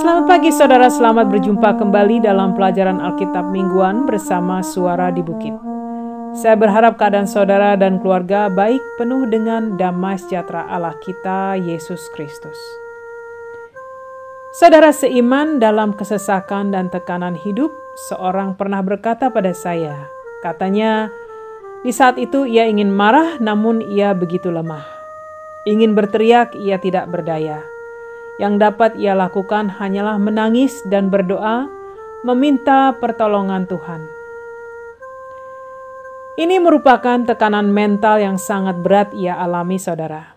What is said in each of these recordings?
Selamat pagi saudara, selamat berjumpa kembali dalam pelajaran Alkitab mingguan bersama Suara di Bukit. Saya berharap keadaan saudara dan keluarga baik, penuh dengan damai sejahtera Allah kita, Yesus Kristus. Saudara seiman, dalam kesesakan dan tekanan hidup, seorang pernah berkata pada saya, katanya, di saat itu ia ingin marah namun ia begitu lemah. Ingin berteriak, ia tidak berdaya. Yang dapat ia lakukan hanyalah menangis dan berdoa, meminta pertolongan Tuhan. Ini merupakan tekanan mental yang sangat berat ia alami, saudara.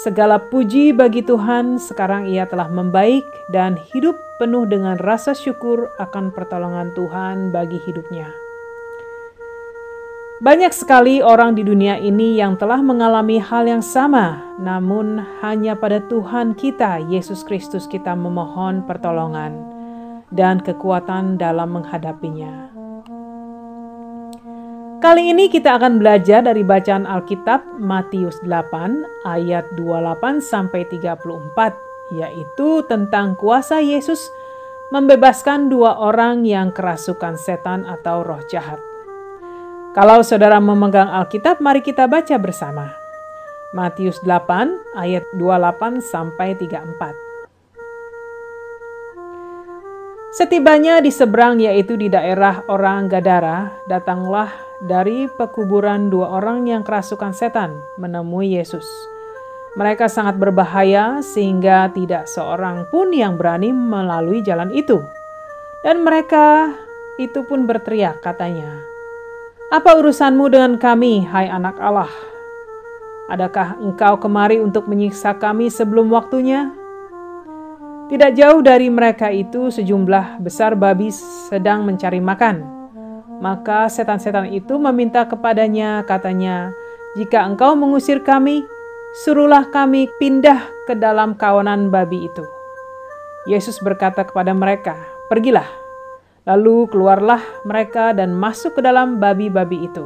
Segala puji bagi Tuhan, sekarang ia telah membaik dan hidup penuh dengan rasa syukur akan pertolongan Tuhan bagi hidupnya. Banyak sekali orang di dunia ini yang telah mengalami hal yang sama, namun hanya pada Tuhan kita, Yesus Kristus, kita memohon pertolongan dan kekuatan dalam menghadapinya. Kali ini kita akan belajar dari bacaan Alkitab Matius 8 ayat 28-34, yaitu tentang kuasa Yesus membebaskan dua orang yang kerasukan setan atau roh jahat. Kalau saudara memegang Alkitab, mari kita baca bersama. Matius 8 ayat 28-34. Setibanya di seberang, yaitu di daerah orang Gadara, datanglah dari pekuburan dua orang yang kerasukan setan menemui Yesus. Mereka sangat berbahaya sehingga tidak seorang pun yang berani melalui jalan itu. Dan mereka itu pun berteriak, katanya, "Apa urusanmu dengan kami, hai anak Allah? Adakah engkau kemari untuk menyiksa kami sebelum waktunya?" Tidak jauh dari mereka itu sejumlah besar babi sedang mencari makan. Maka setan-setan itu meminta kepadanya, katanya, "Jika engkau mengusir kami, suruhlah kami pindah ke dalam kawanan babi itu." Yesus berkata kepada mereka, "Pergilah." Lalu keluarlah mereka dan masuk ke dalam babi-babi itu.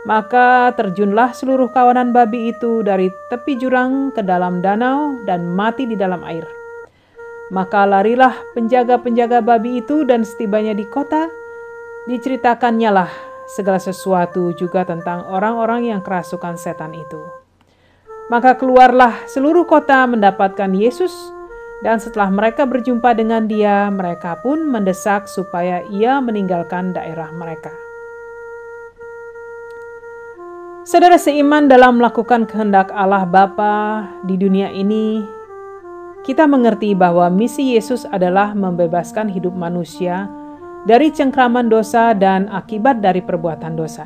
Maka terjunlah seluruh kawanan babi itu dari tepi jurang ke dalam danau dan mati di dalam air. Maka larilah penjaga-penjaga babi itu, dan setibanya di kota, diceritakannya lah segala sesuatu juga tentang orang-orang yang kerasukan setan itu. Maka keluarlah seluruh kota mendapatkan Yesus, dan setelah mereka berjumpa dengan dia, mereka pun mendesak supaya ia meninggalkan daerah mereka. Saudara seiman, dalam melakukan kehendak Allah Bapa di dunia ini, kita mengerti bahwa misi Yesus adalah membebaskan hidup manusia dari cengkraman dosa dan akibat dari perbuatan dosa.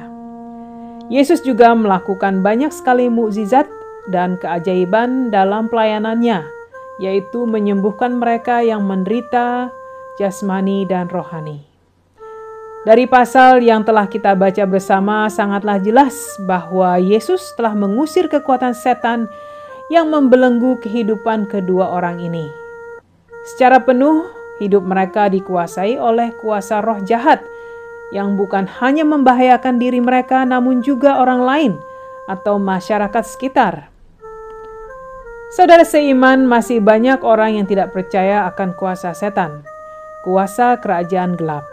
Yesus juga melakukan banyak sekali mukjizat dan keajaiban dalam pelayanannya, yaitu menyembuhkan mereka yang menderita jasmani dan rohani. Dari pasal yang telah kita baca bersama, sangatlah jelas bahwa Yesus telah mengusir kekuatan setan yang membelenggu kehidupan kedua orang ini. Secara penuh, hidup mereka dikuasai oleh kuasa roh jahat yang bukan hanya membahayakan diri mereka, namun juga orang lain atau masyarakat sekitar. Saudara seiman, masih banyak orang yang tidak percaya akan kuasa setan, kuasa kerajaan gelap.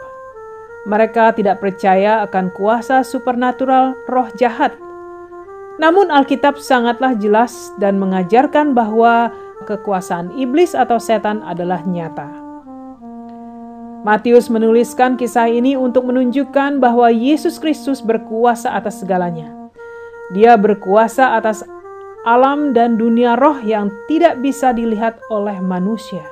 Mereka tidak percaya akan kuasa supernatural roh jahat. Namun Alkitab sangatlah jelas dan mengajarkan bahwa kekuasaan iblis atau setan adalah nyata. Matius menuliskan kisah ini untuk menunjukkan bahwa Yesus Kristus berkuasa atas segalanya. Dia berkuasa atas alam dan dunia roh yang tidak bisa dilihat oleh manusia.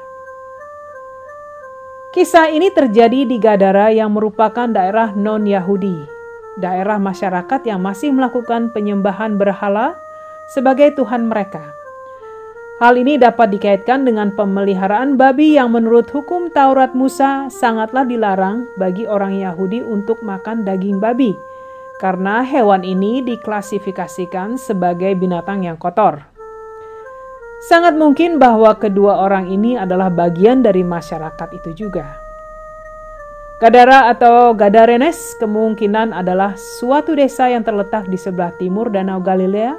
Kisah ini terjadi di Gadara yang merupakan daerah non-Yahudi, daerah masyarakat yang masih melakukan penyembahan berhala sebagai Tuhan mereka. Hal ini dapat dikaitkan dengan pemeliharaan babi yang menurut hukum Taurat Musa sangatlah dilarang bagi orang Yahudi untuk makan daging babi, karena hewan ini diklasifikasikan sebagai binatang yang kotor. Sangat mungkin bahwa kedua orang ini adalah bagian dari masyarakat itu juga. Gadara atau Gadarenes kemungkinan adalah suatu desa yang terletak di sebelah timur Danau Galilea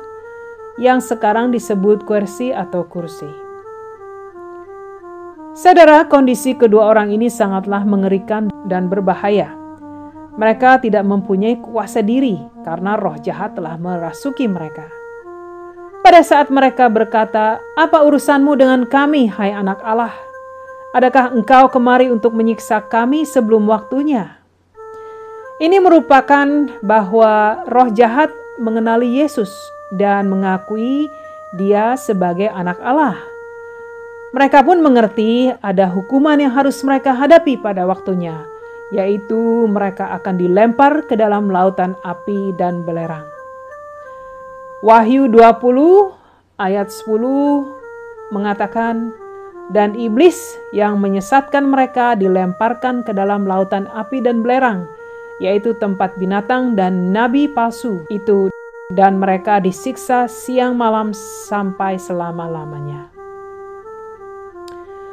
yang sekarang disebut Kursi atau Kursi. Saudara, kondisi kedua orang ini sangatlah mengerikan dan berbahaya. Mereka tidak mempunyai kuasa diri karena roh jahat telah merasuki mereka. Pada saat mereka berkata, "Apa urusanmu dengan kami, hai anak Allah? Adakah engkau kemari untuk menyiksa kami sebelum waktunya?" Ini merupakan bahwa roh jahat mengenali Yesus dan mengakui Dia sebagai anak Allah. Mereka pun mengerti ada hukuman yang harus mereka hadapi pada waktunya, yaitu mereka akan dilempar ke dalam lautan api dan belerang. Wahyu 20 ayat 10 mengatakan, "Dan iblis yang menyesatkan mereka dilemparkan ke dalam lautan api dan belerang, yaitu tempat binatang dan nabi palsu itu, dan mereka disiksa siang malam sampai selama-lamanya."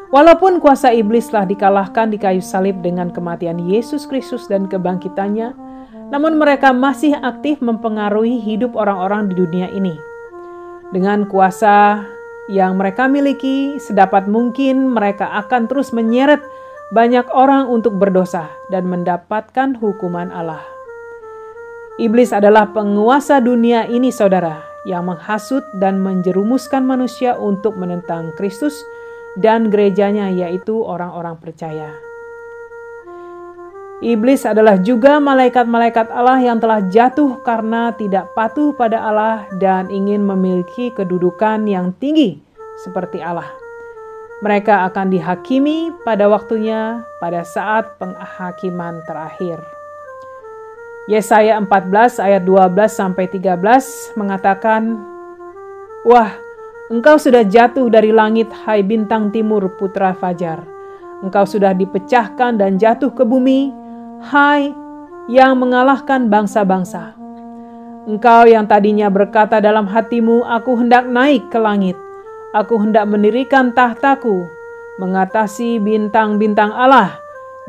Walaupun kuasa iblis telah dikalahkan di kayu salib dengan kematian Yesus Kristus dan kebangkitannya, namun mereka masih aktif mempengaruhi hidup orang-orang di dunia ini. Dengan kuasa yang mereka miliki, sedapat mungkin mereka akan terus menyeret banyak orang untuk berdosa dan mendapatkan hukuman Allah. Iblis adalah penguasa dunia ini, saudara, yang menghasut dan menjerumuskan manusia untuk menentang Kristus dan gerejanya, yaitu orang-orang percaya. Iblis adalah juga malaikat-malaikat Allah yang telah jatuh karena tidak patuh pada Allah dan ingin memiliki kedudukan yang tinggi seperti Allah. Mereka akan dihakimi pada waktunya pada saat penghakiman terakhir. Yesaya 14 ayat 12-13 mengatakan, "Wah, engkau sudah jatuh dari langit, hai bintang timur putra fajar. Engkau sudah dipecahkan dan jatuh ke bumi, hai yang mengalahkan bangsa-bangsa. Engkau yang tadinya berkata dalam hatimu, aku hendak naik ke langit. Aku hendak mendirikan tahtaku, mengatasi bintang-bintang Allah,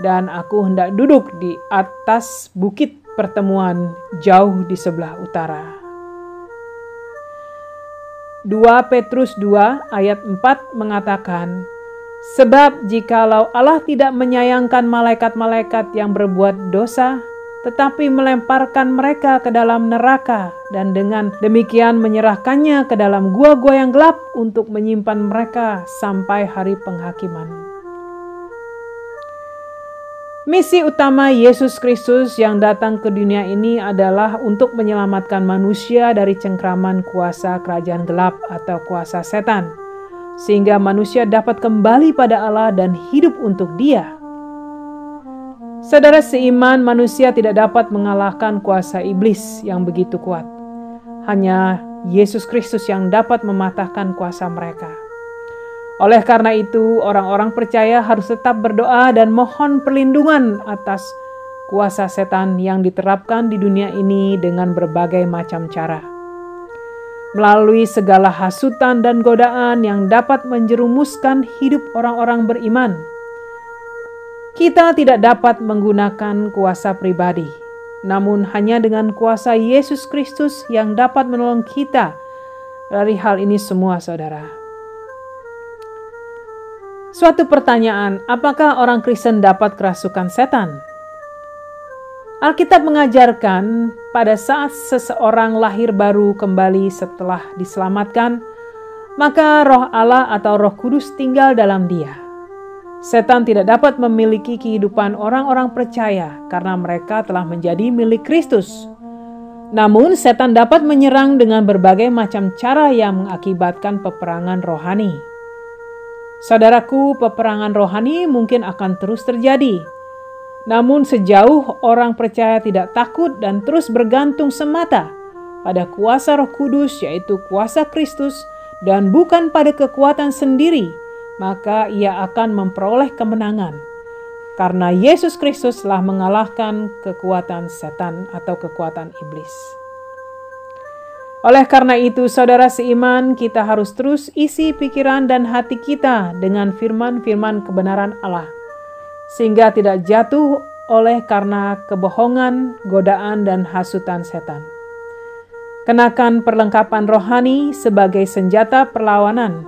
dan aku hendak duduk di atas bukit pertemuan jauh di sebelah utara." 2 Petrus 2 ayat 4 mengatakan, "Sebab jikalau Allah tidak menyayangkan malaikat-malaikat yang berbuat dosa, tetapi melemparkan mereka ke dalam neraka dan dengan demikian menyerahkannya ke dalam gua-gua yang gelap untuk menyimpan mereka sampai hari penghakiman." Misi utama Yesus Kristus yang datang ke dunia ini adalah untuk menyelamatkan manusia dari cengkraman kuasa kerajaan gelap atau kuasa setan, sehingga manusia dapat kembali pada Allah dan hidup untuk Dia. Saudara seiman, manusia tidak dapat mengalahkan kuasa iblis yang begitu kuat. Hanya Yesus Kristus yang dapat mematahkan kuasa mereka. Oleh karena itu, orang-orang percaya harus tetap berdoa dan mohon perlindungan atas kuasa setan yang diterapkan di dunia ini dengan berbagai macam cara. Melalui segala hasutan dan godaan yang dapat menjerumuskan hidup orang-orang beriman. Kita tidak dapat menggunakan kuasa pribadi, namun hanya dengan kuasa Yesus Kristus yang dapat menolong kita dari hal ini semua, saudara. Suatu pertanyaan, apakah orang Kristen dapat kerasukan setan? Alkitab mengajarkan pada saat seseorang lahir baru kembali setelah diselamatkan, maka roh Allah atau Roh Kudus tinggal dalam dia. Setan tidak dapat memiliki kehidupan orang-orang percaya karena mereka telah menjadi milik Kristus. Namun setan dapat menyerang dengan berbagai macam cara yang mengakibatkan peperangan rohani. Saudaraku, peperangan rohani mungkin akan terus terjadi. Namun sejauh orang percaya tidak takut dan terus bergantung semata pada kuasa Roh Kudus, yaitu kuasa Kristus, dan bukan pada kekuatan sendiri, maka ia akan memperoleh kemenangan. Karena Yesus Kristus telah mengalahkan kekuatan setan atau kekuatan iblis. Oleh karena itu, saudara seiman, kita harus terus isi pikiran dan hati kita dengan firman-firman kebenaran Allah, sehingga tidak jatuh oleh karena kebohongan, godaan, dan hasutan setan. Kenakan perlengkapan rohani sebagai senjata perlawanan.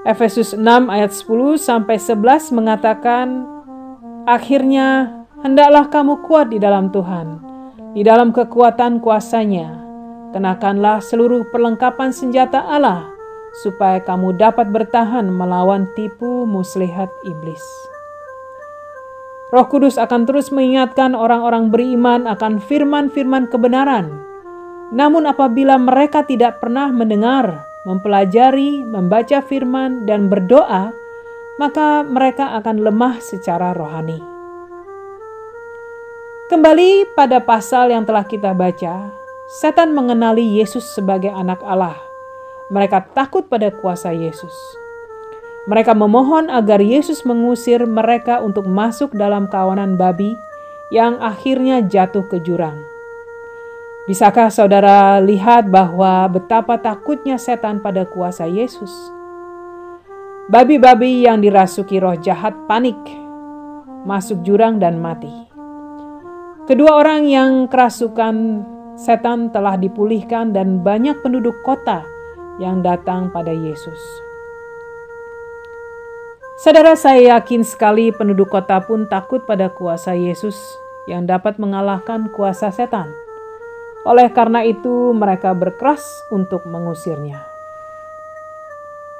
Efesus 6 ayat 10-11 mengatakan, akhirnya hendaklah kamu kuat di dalam Tuhan, di dalam kekuatan kuasa-Nya. Kenakanlah seluruh perlengkapan senjata Allah, supaya kamu dapat bertahan melawan tipu muslihat iblis. Roh Kudus akan terus mengingatkan orang-orang beriman akan firman-firman kebenaran. Namun apabila mereka tidak pernah mendengar, mempelajari, membaca firman, dan berdoa, maka mereka akan lemah secara rohani. Kembali pada pasal yang telah kita baca, setan mengenali Yesus sebagai anak Allah. Mereka takut pada kuasa Yesus. Mereka memohon agar Yesus mengusir mereka untuk masuk dalam kawanan babi yang akhirnya jatuh ke jurang. Bisakah saudara lihat bahwa betapa takutnya setan pada kuasa Yesus? Babi-babi yang dirasuki roh jahat panik, masuk jurang dan mati. Kedua orang yang kerasukan setan telah dipulihkan dan banyak penduduk kota yang datang pada Yesus. Saudara, saya yakin sekali penduduk kota pun takut pada kuasa Yesus yang dapat mengalahkan kuasa setan. Oleh karena itu, mereka berkeras untuk mengusirnya.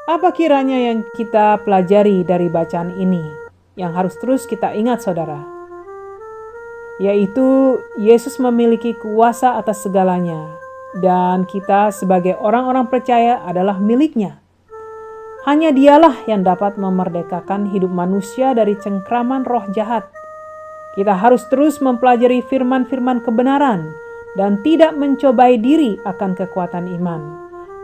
Apa kiranya yang kita pelajari dari bacaan ini yang harus terus kita ingat, saudara? Yaitu Yesus memiliki kuasa atas segalanya dan kita sebagai orang-orang percaya adalah milik-Nya. Hanya Dialah yang dapat memerdekakan hidup manusia dari cengkraman roh jahat. Kita harus terus mempelajari firman-firman kebenaran dan tidak mencobai diri akan kekuatan iman.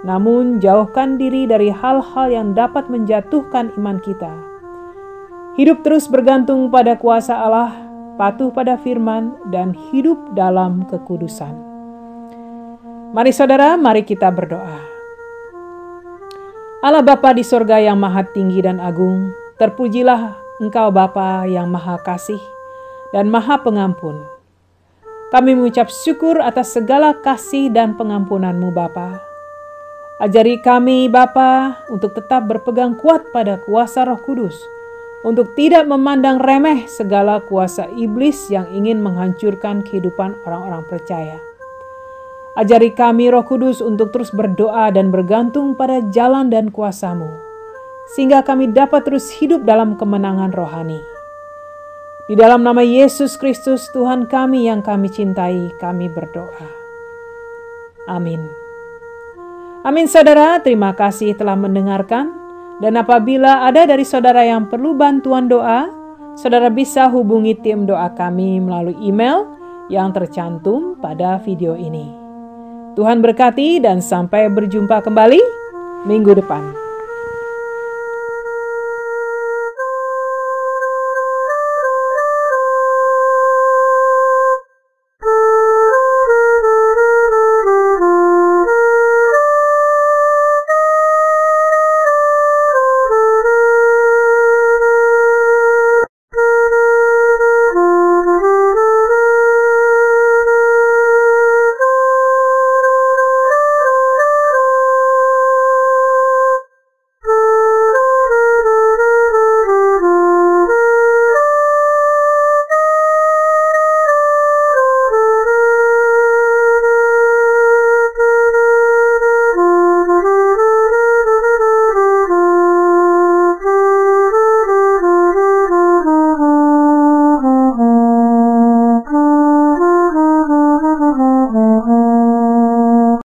Namun jauhkan diri dari hal-hal yang dapat menjatuhkan iman kita. Hidup terus bergantung pada kuasa Allah, patuh pada firman, dan hidup dalam kekudusan. Mari saudara, mari kita berdoa. Allah Bapa di sorga yang maha tinggi dan agung, terpujilah Engkau Bapa yang maha kasih dan maha pengampun. Kami mengucap syukur atas segala kasih dan pengampunan-Mu Bapa. Ajari kami Bapa untuk tetap berpegang kuat pada kuasa Roh Kudus, untuk tidak memandang remeh segala kuasa iblis yang ingin menghancurkan kehidupan orang-orang percaya. Ajari kami Roh Kudus untuk terus berdoa dan bergantung pada jalan dan kuasa-Mu, sehingga kami dapat terus hidup dalam kemenangan rohani. Di dalam nama Yesus Kristus Tuhan kami yang kami cintai, kami berdoa. Amin. Amin saudara, terima kasih telah mendengarkan. Dan apabila ada dari saudara yang perlu bantuan doa, saudara bisa hubungi tim doa kami melalui email yang tercantum pada video ini. Tuhan berkati dan sampai berjumpa kembali minggu depan.